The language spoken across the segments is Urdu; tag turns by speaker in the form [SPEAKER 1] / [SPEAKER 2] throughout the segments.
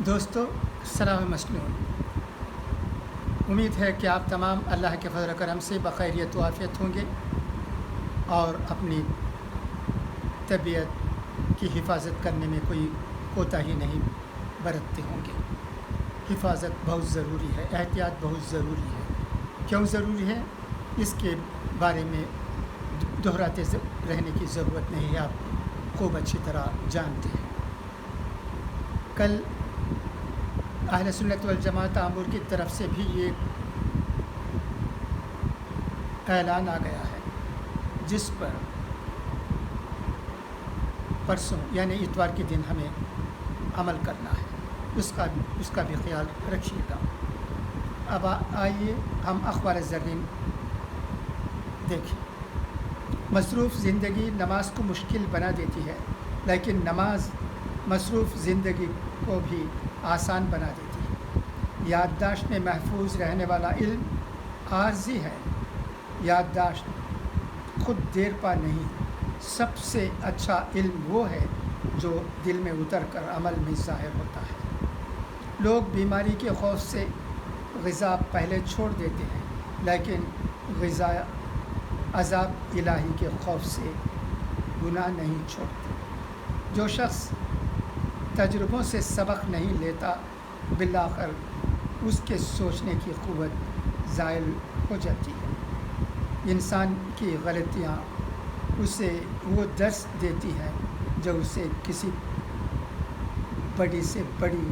[SPEAKER 1] دوستو السلام مسنون، امید ہے کہ آپ تمام اللہ کے فضل و کرم سے بخیریت و عافیت ہوں گے اور اپنی طبیعت کی حفاظت کرنے میں کوئی کوتاہی نہیں برتتے ہوں گے۔ حفاظت بہت ضروری ہے، احتیاط بہت ضروری ہے۔ کیوں ضروری ہے اس کے بارے میں دہراتے رہنے کی ضرورت نہیں ہے، آپ خوب اچھی طرح جانتے ہیں۔ کل اہل سنت والجماعت آمور کی طرف سے بھی یہ اعلان آ گیا ہے جس پر پرسوں یعنی اتوار کے دن ہمیں عمل کرنا ہے، اس کا بھی خیال رکھیے گا۔ اب آئیے ہم اخبار زرین دیکھیں۔ مصروف زندگی نماز کو مشکل بنا دیتی ہے، لیکن نماز مصروف زندگی کو بھی آسان بنا دیتی ہے۔ یادداشت میں محفوظ رہنے والا علم عارضی ہے۔ یادداشت خود دیر پا نہیں، سب سے اچھا علم وہ ہے جو دل میں اتر کر عمل میں ظاہر ہوتا ہے۔ لوگ بیماری کے خوف سے غذا پہلے چھوڑ دیتے ہیں، لیکن غذا عذاب الہی کے خوف سے گناہ نہیں چھوڑتے۔ جو شخص تجربوں سے سبق نہیں لیتا، بالآخر اس کے سوچنے کی قوت زائل ہو جاتی ہے۔ انسان کی غلطیاں اسے وہ درس دیتی ہیں جو اسے کسی بڑی سے بڑی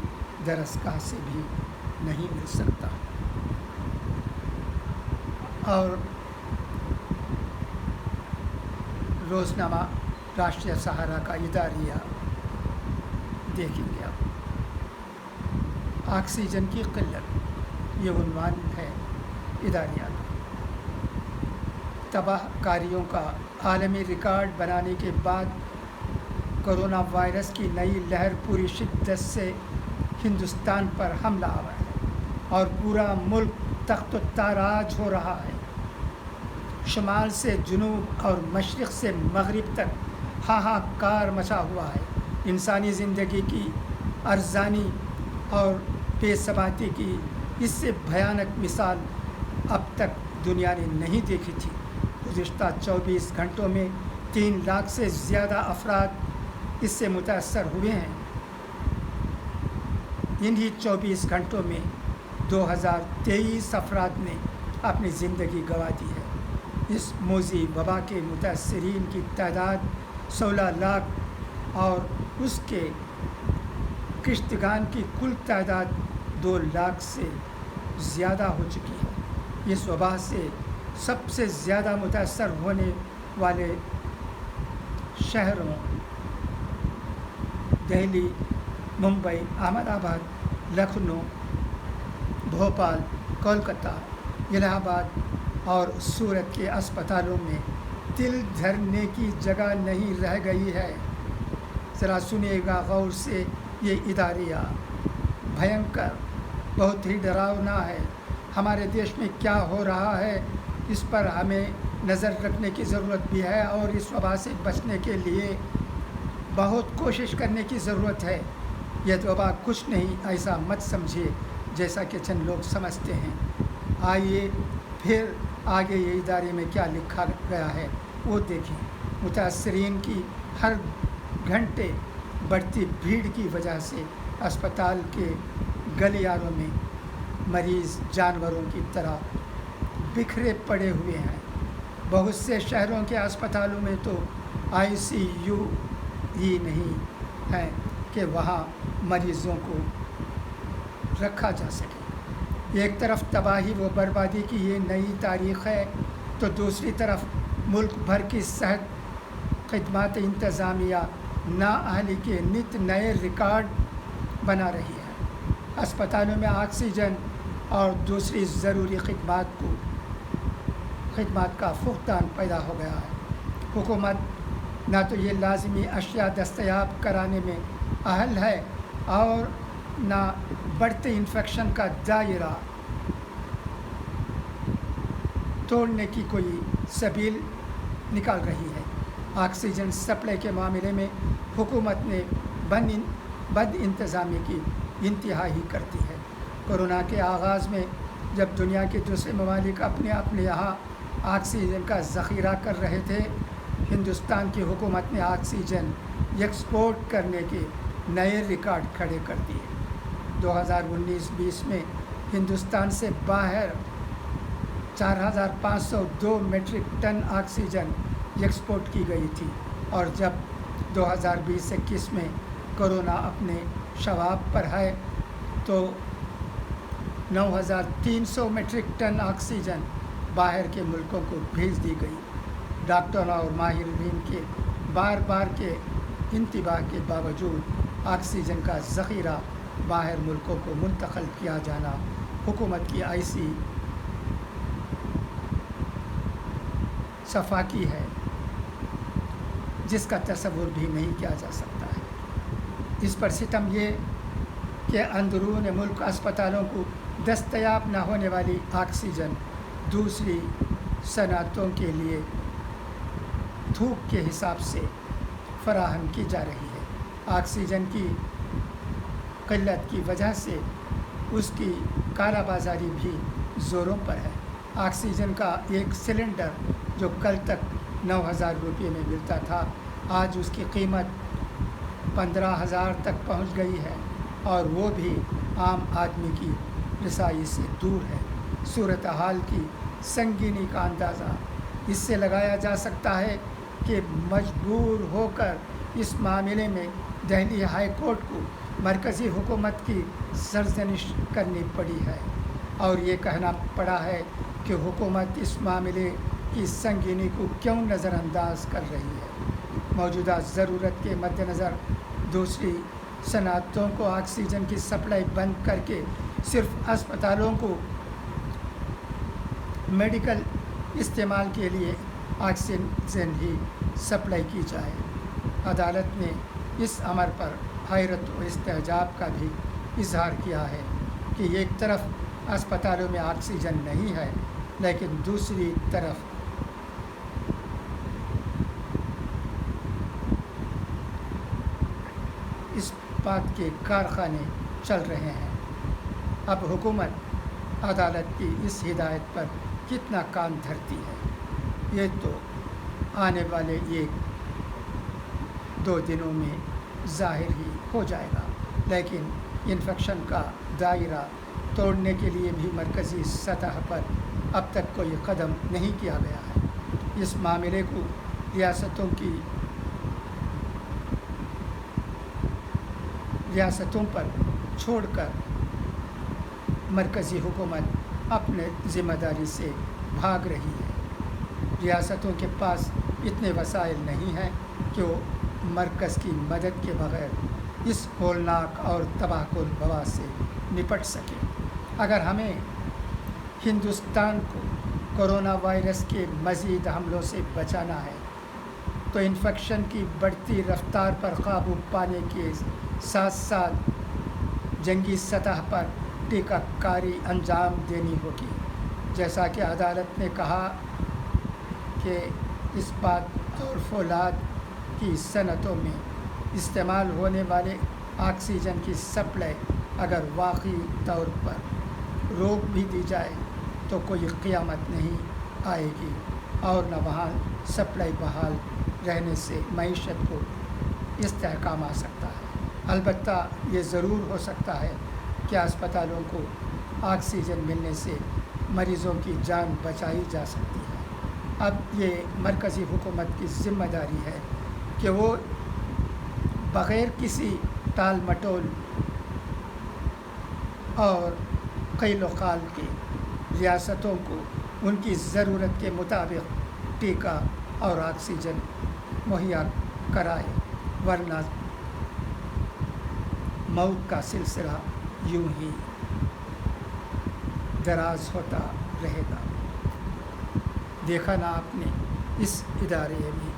[SPEAKER 1] درسگاہ سے بھی نہیں مل سکتا۔ اور روزنامہ راشٹریہ سہارا کا اداریہ دیکھیں گے آپ۔ آکسیجن کی قلت، یہ عنوان ہے اداریہ کا۔ تباہ کاریوں کا عالمی ریکارڈ بنانے کے بعد کرونا وائرس کی نئی لہر پوری شدت سے ہندوستان پر حملہ آور ہے اور پورا ملک تخت و تاراج ہو رہا ہے۔ شمال سے جنوب اور مشرق سے مغرب تک ہاہاکار مچا ہوا ہے۔ انسانی زندگی کی ارزانی اور بے ثباتی کی اس سے بھیانک مثال اب تک دنیا نے نہیں دیکھی تھی۔ گزشتہ 24 گھنٹوں میں 3 لاکھ سے زیادہ افراد اس سے متاثر ہوئے ہیں۔ انہی 24 گھنٹوں میں 2023 افراد نے اپنی زندگی گنوا دی ہے۔ اس موذی وبا کے متاثرین کی تعداد 16 لاکھ اور اس کے کشتگان کی کل تعداد 2 لاکھ سے زیادہ ہو چکی ہے۔ اس وبا سے سب سے زیادہ متاثر ہونے والے شہروں دہلی، ممبئی، احمد آباد، لکھنؤ، بھوپال، کولکتہ، الہ آباد اور سورت کے اسپتالوں میں دل دھرنے کی جگہ نہیں رہ گئی ہے۔ ذرا سنیے گا غور سے، یہ اداریہ بھینکر، بہت ہی ڈراؤنا ہے۔ ہمارے دیش میں کیا ہو رہا ہے اس پر ہمیں نظر رکھنے کی ضرورت بھی ہے اور اس وبا سے بچنے کے لیے بہت کوشش کرنے کی ضرورت ہے۔ یہ وبا کچھ نہیں، ایسا مت سمجھیے جیسا کہ چند لوگ سمجھتے ہیں۔ آئیے پھر آگے یہ ادارے میں کیا لکھا گیا ہے وہ دیکھیں۔ متاثرین کی ہر گھنٹے بڑھتی بھیڑ کی وجہ سے اسپتال کے گلیاروں میں مریض جانوروں کی طرح بکھرے پڑے ہوئے ہیں۔ بہت سے شہروں کے اسپتالوں میں تو ICU ہی نہیں ہے کہ وہاں مریضوں کو رکھا جا سکے۔ ایک طرف تباہی و بربادی کی یہ نئی تاریخ ہے تو دوسری طرف ملک بھر کی صحت خدمات انتظامیہ نااہلی کے نت نئے ریکارڈ بنا رہی ہے۔ اسپتالوں میں آکسیجن اور دوسری ضروری خدمات کا فقدان پیدا ہو گیا ہے۔ حکومت نہ تو یہ لازمی اشیاء دستیاب کرانے میں اہل ہے اور نہ بڑھتے انفیکشن کا دائرہ توڑنے کی کوئی سبیل نکال رہی ہے۔ آکسیجن سپلائی کے معاملے میں حکومت نے بد انتظامی کی انتہا ہی کرتی ہے۔ کورونا کے آغاز میں جب دنیا کے دوسرے ممالک اپنے یہاں آکسیجن کا ذخیرہ کر رہے تھے، ہندوستان کی حکومت نے آکسیجن ایکسپورٹ کرنے کے نئے ریکارڈ کھڑے کر دیے۔ 2019-20 میں ہندوستان سے باہر 4,502 میٹرک ٹن آکسیجن ایکسپورٹ کی گئی تھی، اور جب 2020-21 میں کورونا اپنے شواب پر ہے تو 9,300 میٹرک ٹن آکسیجن باہر کے ملکوں کو بھیج دی گئی۔ ڈاکٹروں اور ماہرین کے بار کے انتباہ کے باوجود آکسیجن کا ذخیرہ باہر ملکوں کو منتقل کیا جانا حکومت کی ایسی سفاکی ہے جس کا تصور بھی نہیں کیا جا سکتا ہے۔ اس پر ستم یہ کہ اندرون ملک اسپتالوں کو دستیاب نہ ہونے والی آکسیجن دوسری صنعتوں کے لیے تھوک کے حساب سے فراہم کی جا رہی ہے۔ آکسیجن کی قلت کی وجہ سے اس کی کالا بازاری بھی زوروں پر ہے۔ آکسیجن کا ایک سلنڈر جو کل تک 9,000 روپے میں ملتا تھا، آج اس کی قیمت 15,000 تک پہنچ گئی ہے، اور وہ بھی عام آدمی کی رسائی سے دور ہے۔ صورتحال کی سنگینی کا اندازہ اس سے لگایا جا سکتا ہے کہ مجبور ہو کر اس معاملے میں دہلی ہائی کورٹ کو مرکزی حکومت کی سرزنش کرنی پڑی ہے، اور یہ کہنا پڑا ہے کہ حکومت اس معاملے کی سنگینی کو کیوں نظر انداز کر رہی ہے۔ موجودہ ضرورت کے مد نظر دوسری صنعتوں کو آکسیجن کی سپلائی بند کر کے صرف اسپتالوں کو میڈیکل استعمال کے لیے آکسیجن ہی سپلائی کی جائے۔ عدالت نے اس امر پر حیرت و استعجاب کا بھی اظہار کیا ہے کہ ایک طرف اسپتالوں میں آکسیجن نہیں ہے، لیکن دوسری طرف اسپات کے کارخانے چل رہے ہیں۔ اب حکومت عدالت کی اس ہدایت پر کتنا کام دھرتی ہے، یہ تو آنے والے 1-2 دنوں میں ظاہر ہی ہو جائے گا، لیکن انفیکشن کا دائرہ توڑنے کے لیے بھی مرکزی سطح پر اب تک کوئی قدم نہیں کیا گیا ہے۔ اس معاملے کو ریاستوں پر چھوڑ کر مرکزی حکومت اپنے ذمہ داری سے بھاگ رہی ہے۔ ریاستوں کے پاس اتنے وسائل نہیں ہیں کہ وہ مرکز کی مدد کے بغیر اس ہولناک اور تباہ کن وبا سے نپٹ سکیں۔ اگر ہمیں ہندوستان کو کورونا وائرس کے مزید حملوں سے بچانا ہے تو انفیکشن کی بڑھتی رفتار پر قابو پانے کے ساتھ ساتھ جنگی سطح پر ٹیکہ کاری انجام دینی ہوگی۔ جیسا کہ عدالت نے کہا کہ اسپات اور فولاد کی صنعتوں میں استعمال ہونے والے آکسیجن کی سپلائی اگر واقعی طور پر روک بھی دی جائے تو کوئی قیامت نہیں آئے گی، اور نہ وہاں سپلائی بحال رہنے سے معیشت کو استحکام آ سکتا ہے۔ البتہ یہ ضرور ہو سکتا ہے کہ اسپتالوں کو آکسیجن ملنے سے مریضوں کی جان بچائی جا سکتی ہے۔ اب یہ مرکزی حکومت کی ذمہ داری ہے کہ وہ بغیر کسی ٹال مٹول اور قیل و قال کے ریاستوں کو ان کی ضرورت کے مطابق ٹیکہ اور آکسیجن مہیا کرائے، ورنہ موت کا سلسلہ یوں ہی دراز ہوتا رہے گا۔ دیکھا نا آپ نے اس ادارے میں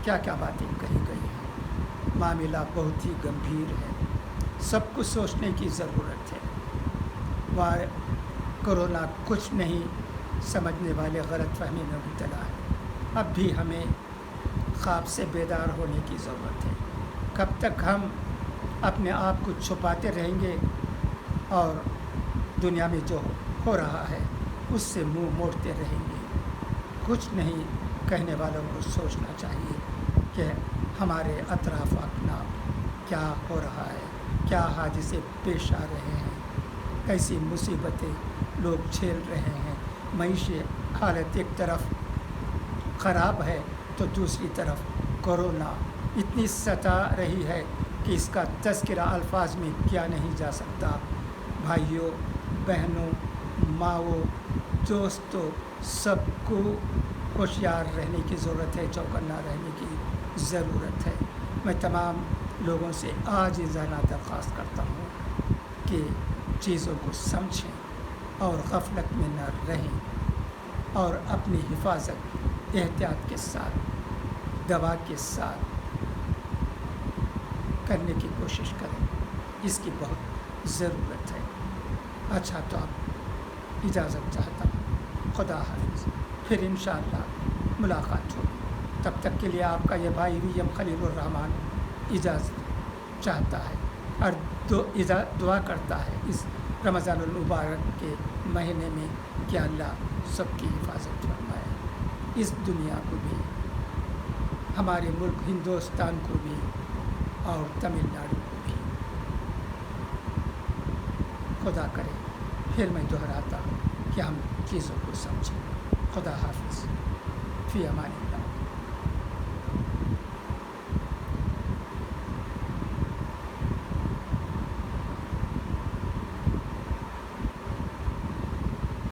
[SPEAKER 1] کیا کیا باتیں کہی گئی ہیں۔ معاملہ بہت ہی گمبھیر ہے، سب کو سوچنے کی ضرورت ہے۔ کورونا کچھ نہیں سمجھنے والے غلط فہمی میں مبتلا ہے۔ اب بھی ہمیں خواب سے بیدار ہونے کی ضرورت ہے۔ کب تک ہم اپنے آپ کو چھپاتے رہیں گے اور دنیا میں جو ہو رہا ہے اس سے منہ موڑتے رہیں گے۔ کچھ نہیں، کہنے والوں کو سوچنا چاہیے کہ ہمارے اطراف اکناف کیا ہو رہا ہے، کیا حادثے پیش آ رہے ہیں، کیسی مصیبتیں لوگ جھیل رہے ہیں۔ معیشی حالت ایک طرف خراب ہے تو دوسری طرف کورونا اتنی ستا رہی ہے کہ اس کا تذکرہ الفاظ میں کیا نہیں جا سکتا۔ بھائیوں، بہنوں، ماؤں، دوستوں، سب کو ہوشیار رہنے کی ضرورت ہے، چوکنا رہنے کی ضرورت ہے۔ میں تمام لوگوں سے آج ازانہ درخواست کرتا ہوں کہ چیزوں کو سمجھیں اور غفلت میں نہ رہیں اور اپنی حفاظت احتیاط کے ساتھ، دوا کے ساتھ کرنے کی کوشش کریں، اس کی بہت ضرورت ہے۔ اچھا، تو اب اجازت چاہتا ہوں، خدا حافظ، پھر انشاءاللہ ملاقات ہوگی۔ تب تک کے لیے آپ کا یہ بھائی ویم خلیل الرحمن اجازت چاہتا ہے اور دعا کرتا ہے اس رمضان المبارک کے مہینے میں کہ اللہ سب کی حفاظت فرمائے، اس دنیا کو بھی، ہمارے ملک ہندوستان کو بھی اور تمل ناڈو کو بھی۔ خدا کرے، پھر میں دہراتا ہوں کہ ہم چیزوں کو سمجھیں۔ خدا حافظ، فی امان اللہ۔